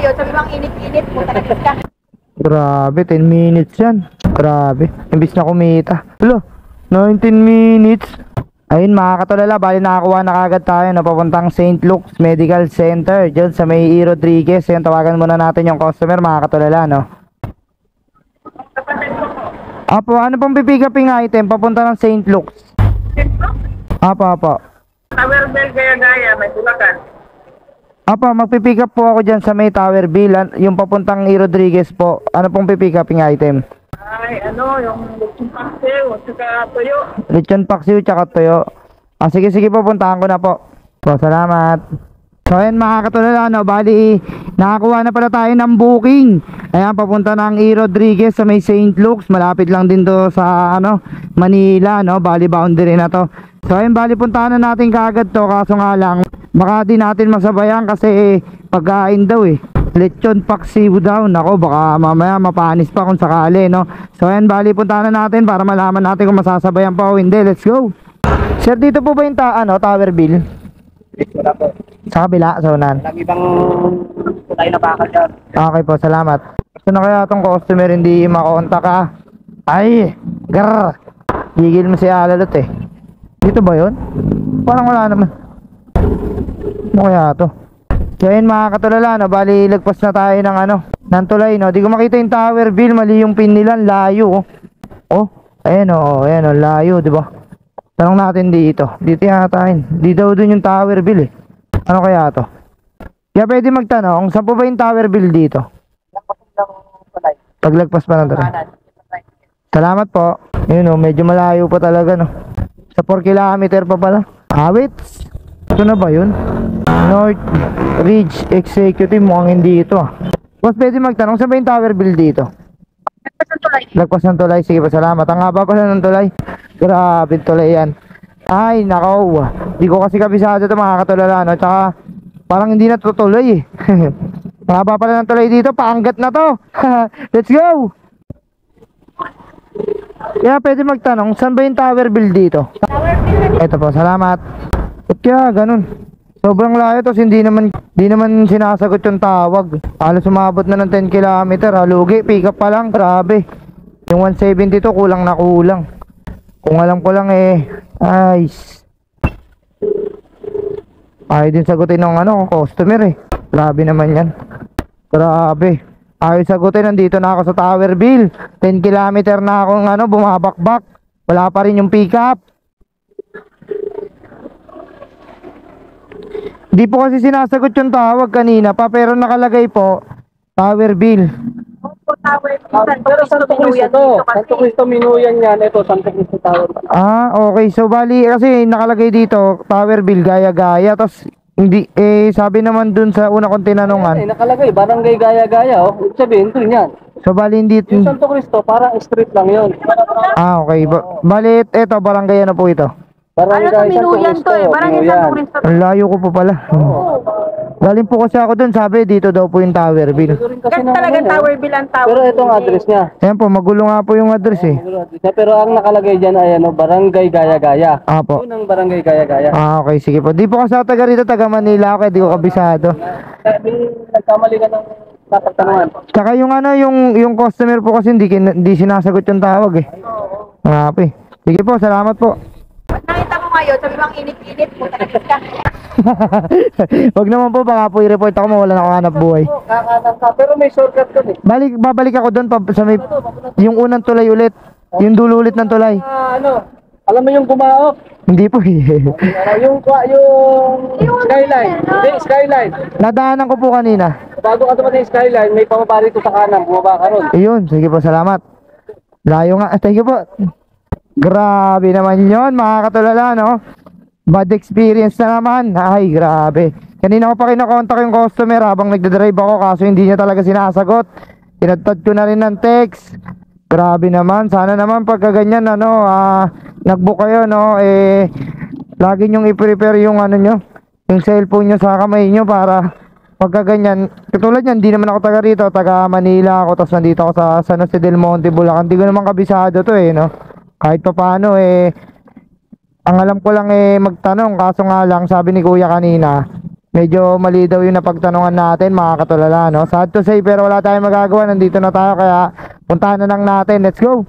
ngayon, sabi bang init-init mo, talaga ka. Grabe, 10 minutes yan. Grabe, imbis na kumita. Hello, 19 minutes. Ayun mga katulala, bali nakakuha na kagad tayo na papuntang St. Luke's Medical Center dyan sa may E. Rodriguez. Ayun, tawagan muna natin yung customer mga katulala, no? Apo, ano pong pipick uping item papunta ng St. Luke's? Apo. Tower Bell Gaya-Gaya, may Bulacan. Apo, magpipick up po ako dyan sa may Tower Bill, yung papuntang E. Rodriguez po. Ano pong pipick uping item? Ay, yung lechon paksiw, saka tuyo. Lechon paksiw tsaka toyo. Sige po, puntahan ko na po. Salamat. So ayan mga katulala, no, bali nakakuha na pala tayo ng booking. Ayan, papunta ng E. Rodriguez sa may St. Luke's. Malapit lang din to sa Manila, no, bali boundary na to. So ayun, bali puntahan na natin kaagad to, kaso nga lang baka di natin masabayan kasi pagkain daw lechon paksiw daw. Nako, baka mamaya mapanis pa kung sakali, no. So ayan, bali puntahan na natin para malaman natin kung masasabayan pa o hindi. Let's go. Sir, dito po ba yung Tower Bill? Wala po. Sa kabila, sa unan. Walang ibang tayo na bakal dyan. Okay po, salamat. Gusto na kaya itong customer hindi makontak ka? Ay, grrr. Gigil mo si Alalot eh. Dito ba yun? Parang wala naman. Ano kaya to? So yun mga katulala, no, bali lagpas na tayo ng ng tulay, no. Di ko makita yung Tower Bill, mali yung pin nila, layo ayan layo, di ba? Tanong natin dito yata yun. Di daw dun yung Tower Bill eh. Ano kaya to? Kaya pwede magtanong, saan po ba yung Tower Bill dito? Paglagpas pa ng tulay. Salamat po. Yun medyo malayo pa talaga, no. Sa 4 kilometer pa pala. Wait. Ito na ba yun? North Ridge Executive, mukhang hindi ito Boss, pwede magtanong, saan ba yung Tower Bill dito? Lagpas ng tulay. Sige pa, salamat. Ang haba pala ng tulay. Grabe tulay yan. Ay, nakaw. Di ko kasi kabisado ito mga katulala, no? Tsaka, parang hindi natutuloy eh. Ang haba pala ng tulay dito, paanggat na to. Let's go! Kaya pwede magtanong, saan ba yung Tower Bill dito? Tower Bill. Ito po, salamat. At kaya, ganun. Sobrang layo, tos hindi naman sinasagot yung tawag. Halos umabot na ng 10 kilometer. Lugi, pick up pa lang, grabe. Yung 172 kulang na kulang. Kung alam ko lang ayos. Ayaw din sagutin ng customer eh. Grabe naman yan. Grabe. Ayaw sagutin, nandito na ako sa Tower Bill. 10 kilometer na akong bumabakbak. Wala pa rin yung pick up. Di po kasi sinasagot yung tawag kanina pa, pero nakalagay po Tower Bill. Pero Santo Cristo Santo Cristo Minuyan yan. Ito, Santo Cristo Tower. Okay. So bali kasi nakalagay dito Tower Bill Gaya-Gaya. Tapos hindi sabi naman dun sa una kong tinanungan Nakalagay Barangay Gaya-Gaya. Ibig sabihin dun yan. So bali hindi Yung Santo Cristo parang street lang yun. Okay. Bali eto, barangay na po ito. Barangay Santo Cristo. Barangay Santo Cristo. Ang layo ko po pala. Galing po kasi ako dun, sabi dito daw po yung Tower Bill. Kasi talagang Tower Bill ang tawag. Pero ito ang address niya. Ayan po, magulo nga po yung address eh. Pero ang nakalagay dyan ay Barangay Gaya-Gaya. Po. Yun ang Barangay Gaya-Gaya. Okay, sige po. Di po kasi ako taga rito, taga Manila ako, di ko kabisado. Nagkamali ka ng napagtanungan. Tsaka yung customer po kasi hindi sinasagot yung tawag eh. Ngapi. Sige po, salamat po. Pag nakita mo ngayon, sabi bang init-init mo, talaga ka. Wag naman po, baka po i-report ako, mawala na ako hanap buhay. Kakanan ka, pero may shortcut ka eh. Babalik ako doon sa may, yung unang tulay ulit. Yung dulo ulit ng tulay. Alam mo yung gumaok? Hindi po eh. yung skyline. Hindi, skyline. Nadaanan ko po kanina. Bago ka dumating yung skyline, may pamaba rito sa kanan, bumaba ka ron. Ayun, sige po, salamat. Layo nga, thank you po. Grabe naman yon mga katulala, no? Bad experience na naman. Ay, grabe. Kanina ko pa kinakontak yung customer habang nagdadrive ako, kaso hindi niya talaga sinasagot. Tinatad ko na rin ng text. Grabe naman. Sana naman pagka ganyan, nag-book kayo, no? Lagi nyong i-prepare yung yung cellphone nyo sa kamay nyo para pagka ganyan. Katulad yan, hindi naman ako taga rito, taga Manila ako, tapos nandito ako sa San Jose del Monte, Bulacan. Hindi ko naman kabisado to no? Kahit pa paano ang alam ko lang magtanong, kaso nga lang sabi ni kuya kanina medyo mali daw yung napagtanungan natin mga katulala, no? Sad to say, pero wala tayong magagawa. Nandito na tayo, kaya puntahan na lang natin. Let's go.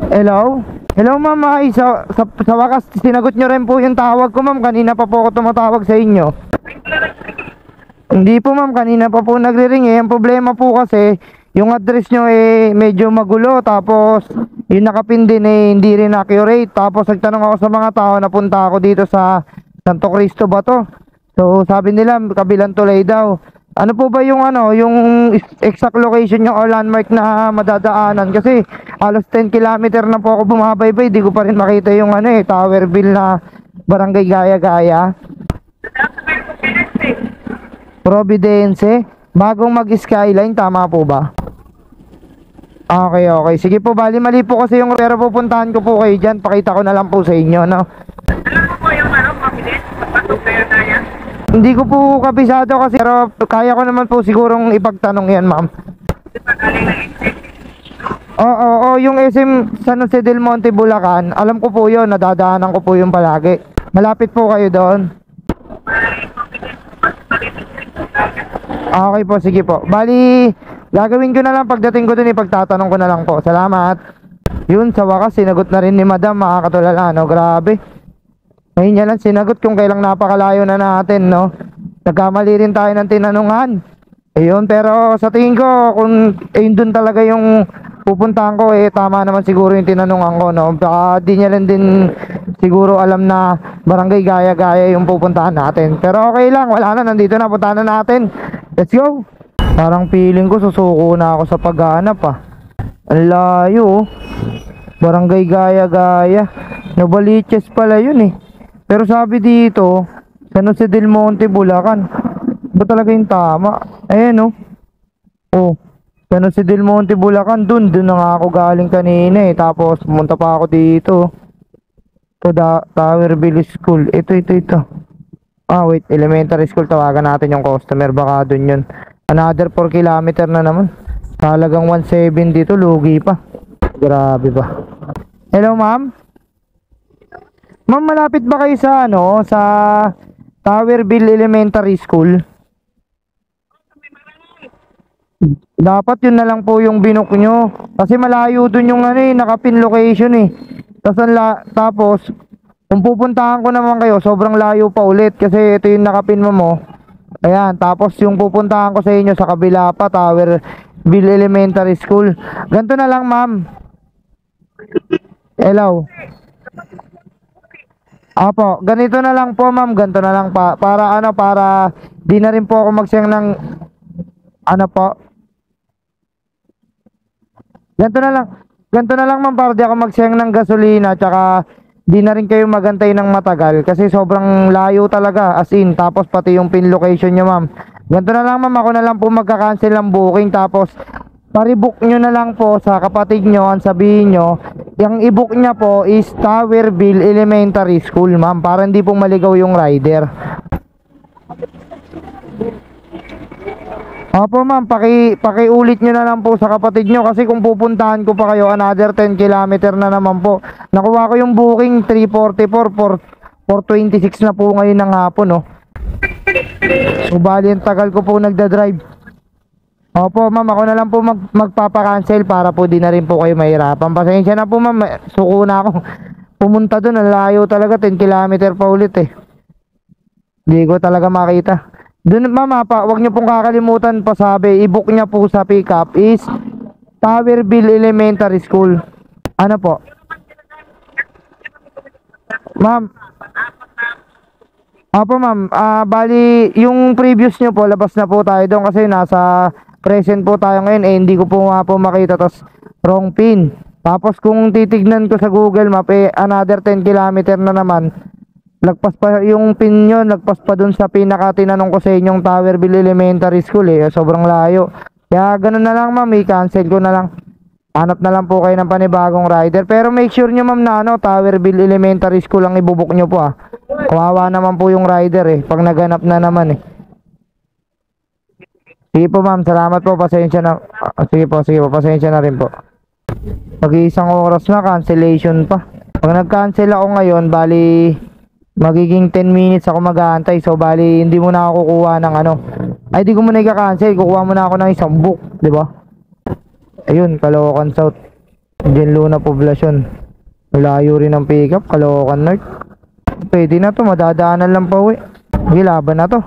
Hello? Hello ma'am, ay, sa wakas sinagot nyo rin po yung tawag ko ma'am. Kanina pa po ako tumatawag sa inyo. Hindi po ma'am, kanina pa po nagre-ring eh. Ang problema po kasi yung address nyo eh medyo magulo. Tapos yung nakapin din eh hindi rin accurate. Tapos nagtanong ako sa mga tao, napunta ako dito sa Santo Cristo ba to? So sabi nila kabilang tulay daw. Ano po ba yung yung exact location nyo o landmark na madadaanan? Kasi halos 10 kilometer na po ako bumabaybay, di ko pa rin makita yung Towerville na barangay Gaya-Gaya. Providence, bagong mag-skyline, tama po ba? Okay, okay. Sige po, bali mali po kasi yung pero pupuntahan ko po kayo dyan. Pakita ko na lang po sa inyo, no? Alam mo po yung mabilis? Pagpasok kayo na yan? Hindi ko po kabisado kasi pero kaya ko naman po sigurong ipagtanong yan, ma'am. Oo, yung SM San Jose del Monte, Bulacan, alam ko po yun, nadadaanan ko po yung palagi. Malapit po kayo doon. Okay po, sige po. Bali, gagawin ko na lang pagdating ko dun, ipagtatanong ko na lang po. Salamat. Yun, sa wakas, sinagot na rin ni madam, mga katulala, no? Grabe. Ngayon niya lang sinagot kung kailang napakalayo na natin, no? Nagkamali rin tayo ng tinanungan. Ayun, pero sa tingin ko, kung ayun dun talaga yung pupuntahan ko, tama naman siguro yung tinanungan ko, no? Baka di niya lang din siguro alam na barangay Gaya-Gaya yung pupuntahan natin. Pero okay lang, wala na, nandito na, puntahan na natin. Let's go! Parang feeling ko susuko na ako sa paghanap, ah. Ang layo, oh. Barangay Gaya-Gaya. Novaliches pala yun, eh. Pero sabi dito, San Jose del Monte, Bulacan. Ba talaga yung tama? Ayan, oh. Oh, San Jose del Monte, Bulacan. Dun na nga ako galing kanina, eh. Tapos, pumunta pa ako dito. Ito, Towerville School. Ito. Ah, wait. Elementary school. Tawagan natin yung customer. Baka dun yun. Another 4 kilometer na naman. Talagang 1.7 dito. Lugi pa. Grabe ba. Hello, ma'am? Ma'am, malapit ba kayo sa sa Towerville Elementary School? Dapat yun na lang po yung binook nyo. Kasi malayo dun yung nakapin location, eh. Tapos, kung pupuntahan ko naman kayo, sobrang layo pa ulit. Kasi ito yung nakapin mo. Ayan, tapos yung pupuntahan ko sa inyo sa kabila pa, Towerville Elementary School. Ganito na lang, ma'am. Hello. Apo, ganito na lang po, ma'am. Ganito na lang pa. Para di na rin po ako magsiyang ng po. Ganito na lang, ma'am, para di ako magsiyang ng gasolina, tsaka di na rin kayo magantay ng matagal kasi sobrang layo talaga, as in. Tapos pati yung pin location nyo, ma'am. Ganito na lang, ma'am. Ako na lang po magka-cancel ng booking, tapos pari-book nyo na lang po sa kapatid nyo. Ang sabihin nyo, yung i-book niya po is Towerville Elementary School, ma'am, para hindi po maligaw yung rider. Opo, ma'am, pakiulit nyo na lang po sa kapatid nyo kasi kung pupuntahan ko pa kayo, another 10 kilometer na naman po. Nakuha ko yung booking 344 426 na po ngayon ng hapon, no? So bali ang tagal ko po nagdadrive. Opo, ma'am, ako na lang po magpapa-cancel para po di na rin po kayo mahirapan. Pasensya na po, ma'am, suko na ako. Pumunta doon, ang layo talaga, 10 kilometer pa ulit, eh. Di ko talaga makita. Doon, ma'am, wag niyo pong kakalimutan pa sabi, i-book niya po sa pick-up is Towerville Elementary School. Ano po? Ma'am. Opo, ma'am, bali, yung previous nyo po, labas na po tayo doon kasi nasa present po tayo ngayon, hindi ko po nga po makita, tas wrong pin. Tapos kung titignan ko sa Google Map, another 10 kilometer na naman. Lagpas pa yung pin nyo, lagpas pa dun sa pinaka-tinanong ko sa inyong Towerville Elementary School, sobrang layo. Kaya ganun na lang, ma'am, i-cancel ko na lang. Hanap na lang po kayo ng panibagong rider. Pero make sure nyo, ma'am, na Towerville Elementary School ang ibubuk nyo po, Kawawa naman po yung rider, pag naganap na naman, Sige po, ma'am, salamat po, pasensya na. Sige po, pasensya na rin po. Pag-iisang oras na, cancellation pa. Pag nag-cancel ako ngayon, bali magiging 10 minutes ako mag-aantay. So bali hindi mo na ako kukuha ng ano. Ay di ko muna i-cancel, kukuha mo na ako ng isang book, di ba? Ayun, Caloocan South. Diyan Luna Poblacion. Malayo rin ang pick up, Caloocan North. Pwede na to, madadaanan lang pa uwi. Sige, laban na to.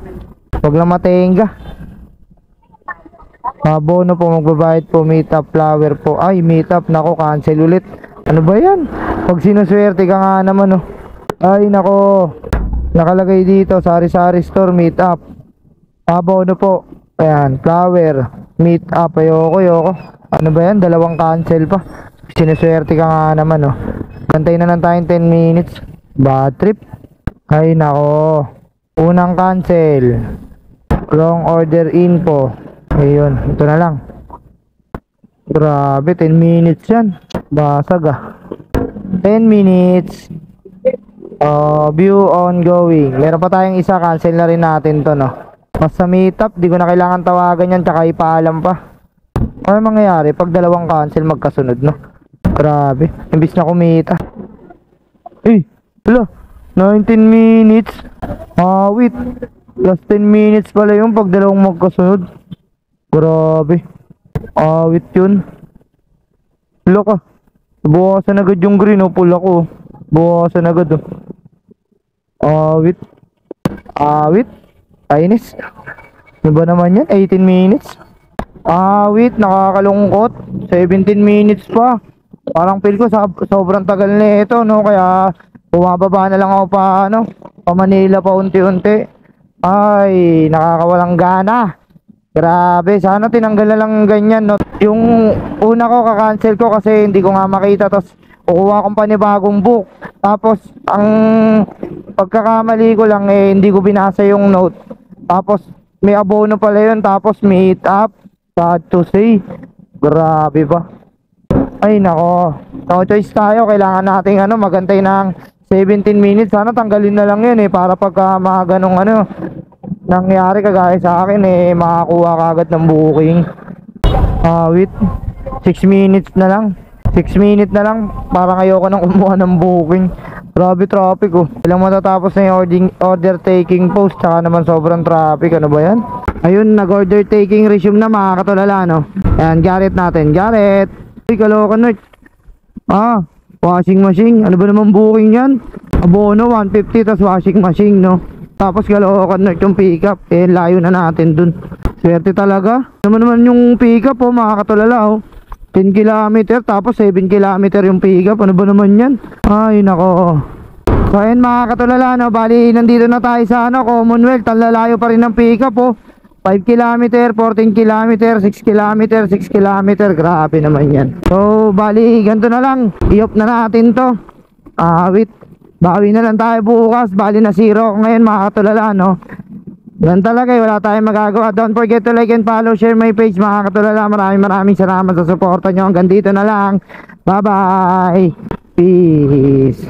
Huwag lang matenga. Bono po, magbabayad po, meet up, flower po. Ay, meet up, nako, cancel ulit. Ano ba yan? Pag sinuswerte ka nga naman, oh. Ay, nako. Nakalagay dito, sari-sari store, meet up. Bono po. Ayan, flower, meet up. Ayoko. Ano ba yan? Dalawang cancel pa. Sinuswerte ka nga naman, oh. Bantay na lang tayong 10 minutes. Bad trip. Ay, nako. Unang cancel. Wrong order info. Ayun, ito na lang. Grabe, 10 minutes yan. Basag ah. 10 minutes. View ongoing. Meron pa tayong isa, cancel na rin natin to, no. Basta meet up, di ko na kailangan tawagan yan, tsaka ipaalam pa. Ano mangyayari pag dalawang cancel magkasunod, no? Grabe, imbis na kumita. Eh, wala, 19 minutes. Wait, last 10 minutes pala yung pag dalawang magkasunod. Grabe. Wait yun. Wala ka. Buwasan agad yung green, oh. Pula ko. Buwasan agad, oh. Wait. Wait. Kainis. Ano ba naman yan? 18 minutes. Wait. Nakakalungkot. 17 minutes pa. Parang feel ko sobrang tagal na ito, no? Kaya bumababa na lang ako pa, ano? Pa Manila pa unti-unti. Ay, nakakawalang gana. Grabe, sana tinanggal na lang ganyan, no? Yung una ko kakancel ko kasi hindi ko nga makita, tapos kukuha kong panibagong book. Tapos ang pagkakamali ko lang hindi ko binasa yung note. Tapos may abono pala yun, tapos meet up. Sad to say. Grabe ba? Ay nako. No choice tayo, kailangan nating magantay ng 17 minutes. Sana tanggalin na lang yun para pagka mga ganong nangyari kagaya sa akin makakuha ka agad ng booking. Wait, 6 minutes na lang. 6 minutes na lang, parang ayoko nang kumuha ng booking. Grabe traffic, oh. Ilang matatapos na yung order taking post, tsaka naman sobrang traffic. Ano ba yan? Ayun, nag-order taking resume na, mga katulala, no? Ayan, Garrett natin. Garrett! Uy, Caloocan North. Washing machine. Ano ba naman booking yan? Abono, 150, tas washing machine, no? Tapos Caloocan North yung pick up. Layo na natin dun. Swerte talaga. Naman yung pick up, oh, mga katulala, oh. 10 km, tapos 7 km yung pick up. Ano ba naman yan? Ay, nako. So, ayun mga katulala, no? Bali, nandito na tayo sa Commonwealth. Ang lalayo pa rin ng pick up, oh. 5 km, 14 km, 6 km, 6 km. Grabe naman yan. So, bali, ganito na lang. I-off na natin to. Wait. Bawi na lang tayo bukas. Bali na zero ako ngayon, mga katulala, no? Yan talaga, wala tayong magagawa. Don't forget to like and follow, share my page, mga katulala. Maraming salamat sa suporta nyo. Hanggang dito na lang. Bye bye. Peace.